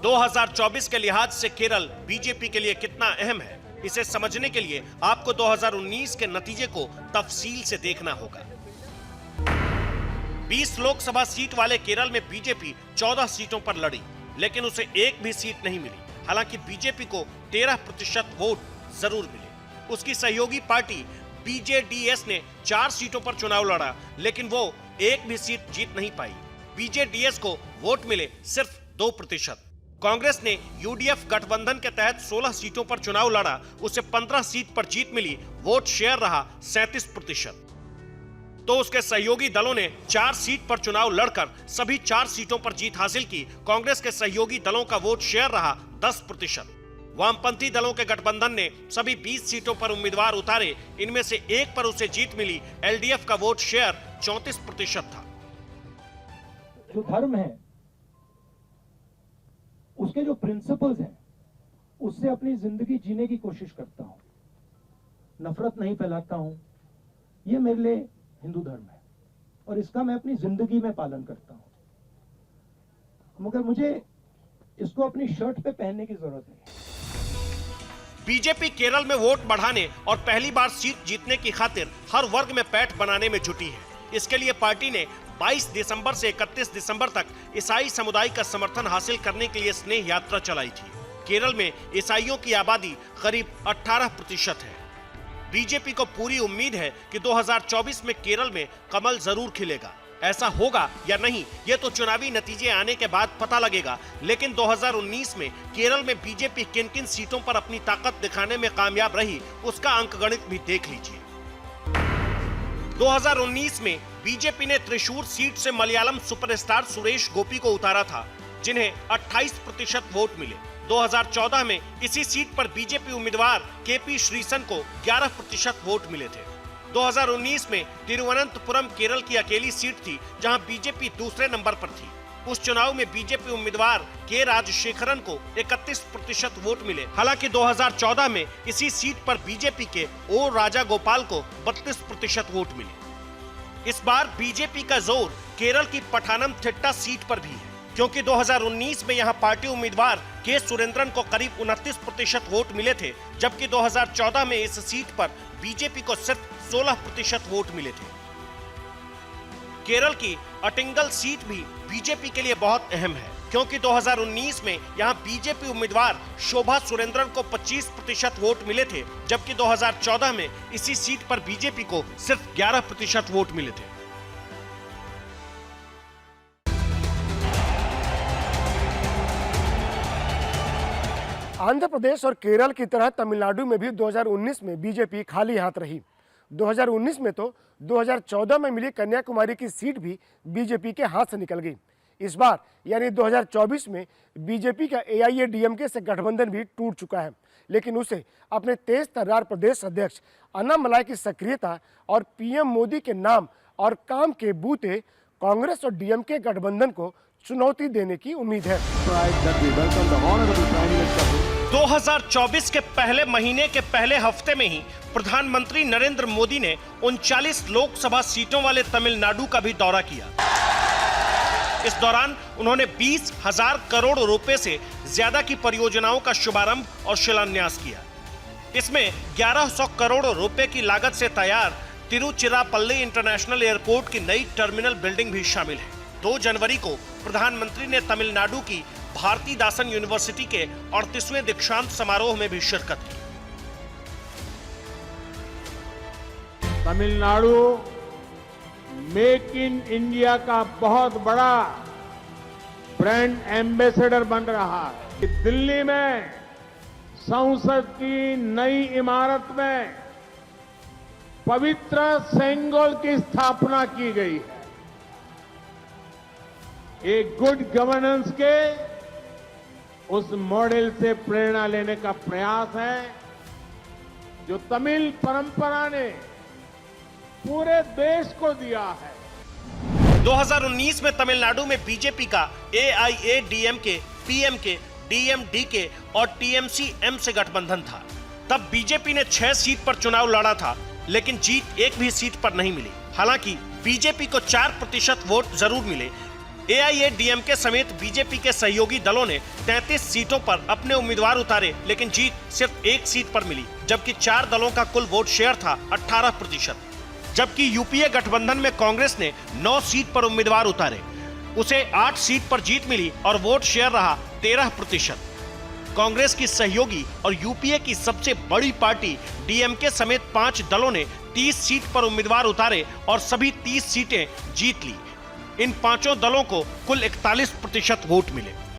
2024 के लिहाज से केरल बीजेपी के लिए कितना अहम है, इसे समझने के लिए आपको 2019 के नतीजे को तफसील से देखना होगा। 20 लोकसभा सीट वाले केरल में बीजेपी 14 सीटों पर लड़ी, लेकिन उसे एक भी सीट नहीं मिली। हालांकि बीजेपी को 13% वोट जरूर मिले। उसकी सहयोगी पार्टी बीजेडीएस ने 4 सीटों पर चुनाव लड़ा, लेकिन वो एक भी सीट जीत नहीं पाई। बीजेडीएस को वोट मिले सिर्फ 2%। कांग्रेस ने यूडीएफ गठबंधन के तहत 16 सीटों पर चुनाव लड़ा, उसे 15 सीट पर जीत मिली, वोट शेयर रहा 37%। तो उसके सहयोगी दलों ने 4 सीट पर चुनाव लड़कर सभी 4 सीटों पर जीत हासिल की। कांग्रेस के सहयोगी दलों का वोट शेयर रहा 10%। वामपंथी दलों के गठबंधन ने सभी 20 सीटों पर उम्मीदवार उतारे, इनमें से एक पर उसे जीत मिली। एलडीएफ का वोट शेयर 34% था। जो धर्म है, उसके जो प्रिंसिपल्स हैं, उससे अपनी जिंदगी जीने की कोशिश करता हूं। नफरत नहीं फैलाता हूं। ये मेरे लिए हिंदू धर्म है और इसका मैं अपनी जिंदगी में पालन करता हूं। मगर मुझे इसको अपनी शर्ट पे पहनने की जरूरत नहीं। बीजेपी केरल में वोट बढ़ाने और पहली बार सीट जीतने की खातिर हर वर्ग में पैठ बनाने में जुटी है। इसके लिए पार्टी ने 22 दिसंबर से 31 दिसंबर तक ईसाई समुदाय का समर्थन हासिल करने के लिए स्नेह यात्रा चलाई थी। केरल में ईसाइयों की आबादी करीब 18% है। बीजेपी को पूरी उम्मीद है कि 2024 में केरल में कमल जरूर खिलेगा। ऐसा होगा या नहीं, ये तो चुनावी नतीजे आने के बाद पता लगेगा। लेकिन 2019 में केरल में बीजेपी किन किन सीटों पर अपनी ताकत दिखाने में कामयाब रही, उसका अंकगणित भी देख लीजिए। 2019 में बीजेपी ने त्रिशूर सीट से मलयालम सुपरस्टार सुरेश गोपी को उतारा था, जिन्हें 28% वोट मिले। 2014 में इसी सीट पर बीजेपी उम्मीदवार केपी श्रीसन को 11% वोट मिले थे। 2019 में तिरुवनंतपुरम केरल की अकेली सीट थी, जहां बीजेपी दूसरे नंबर पर थी। उस चुनाव में बीजेपी उम्मीदवार के राजशेखरन को 31% वोट मिले। हालांकि 2014 में इसी सीट पर बीजेपी के ओ राजा गोपाल को 32% वोट मिले। इस बार बीजेपी का जोर केरल की पठानमथिट्टा सीट पर भी है, क्योंकि 2019 में यहां पार्टी उम्मीदवार के सुरेंद्रन को करीब 29% वोट मिले थे, जबकि 2014 में इस सीट पर बीजेपी को सिर्फ 16% वोट मिले थे। केरल की अटिंगल सीट भी बीजेपी के लिए बहुत अहम है, क्योंकि 2019 में यहां बीजेपी उम्मीदवार शोभा सुरेंद्रन को 25% वोट मिले थे, जबकि 2014 में इसी सीट पर बीजेपी को सिर्फ 11% वोट मिले थे। आंध्र प्रदेश और केरल की तरह तमिलनाडु में भी 2019 में बीजेपी खाली हाथ रही। 2019 में तो 2014 में मिली कन्याकुमारी की सीट भी बीजेपी के हाथ से निकल गई। इस बार यानी 2024 में बीजेपी का एआईएडीएमके से गठबंधन भी टूट चुका है, लेकिन उसे अपने तेज तर्रार प्रदेश अध्यक्ष अन्नामलाई की सक्रियता और पीएम मोदी के नाम और काम के बूते कांग्रेस और डीएमके गठबंधन को चुनौती देने की उम्मीद है। 2024 के पहले महीने के पहले हफ्ते में ही प्रधानमंत्री नरेंद्र मोदी ने 39 लोकसभा सीटों वाले तमिलनाडु का भी दौरा किया। इस दौरान उन्होंने 20,000 करोड़ रुपए से ज्यादा की परियोजनाओं का शुभारंभ और शिलान्यास किया। इसमें 1100 करोड़ रुपए की लागत से तैयार तिरुचिरापल्ली इंटरनेशनल एयरपोर्ट की नई टर्मिनल बिल्डिंग भी शामिल है। 2 जनवरी को प्रधानमंत्री ने तमिलनाडु की भारतीदासन यूनिवर्सिटी के 38वें दीक्षांत समारोह में भी शिरकत की। तमिलनाडु मेक इन इंडिया का बहुत बड़ा ब्रांड एम्बेसडर बन रहा है। दिल्ली में संसद की नई इमारत में पवित्र सेंगोल की स्थापना की गई है। एक गुड गवर्नेंस के उस मॉडल से प्रेरणा लेने का प्रयास है जो तमिल परंपरा ने पूरे देश को दिया है। 2019 में तमिलनाडु में बीजेपी का एआईएडीएमके, पीएमके, डीएमडीके और टीएमसीएम से गठबंधन था। तब बीजेपी ने 6 सीट पर चुनाव लड़ा था, लेकिन जीत एक भी सीट पर नहीं मिली। हालांकि बीजेपी को 4% वोट जरूर मिले। एआईएडीएमके समेत बीजेपी के सहयोगी दलों ने 33 सीटों पर अपने उम्मीदवार उतारे, लेकिन जीत सिर्फ एक सीट पर मिली, जबकि 4 दलों का कुल वोट शेयर था 18%। जबकि यूपीए गठबंधन में कांग्रेस ने 9 सीट पर उम्मीदवार उतारे, उसे 8 सीट पर जीत मिली और वोट शेयर रहा 13%। कांग्रेस की सहयोगी और यूपीए की सबसे बड़ी पार्टी डीएमके समेत 5 दलों ने 30 सीट पर उम्मीदवार उतारे और सभी 30 सीटें जीत ली। इन 5 दलों को कुल 41% वोट मिले।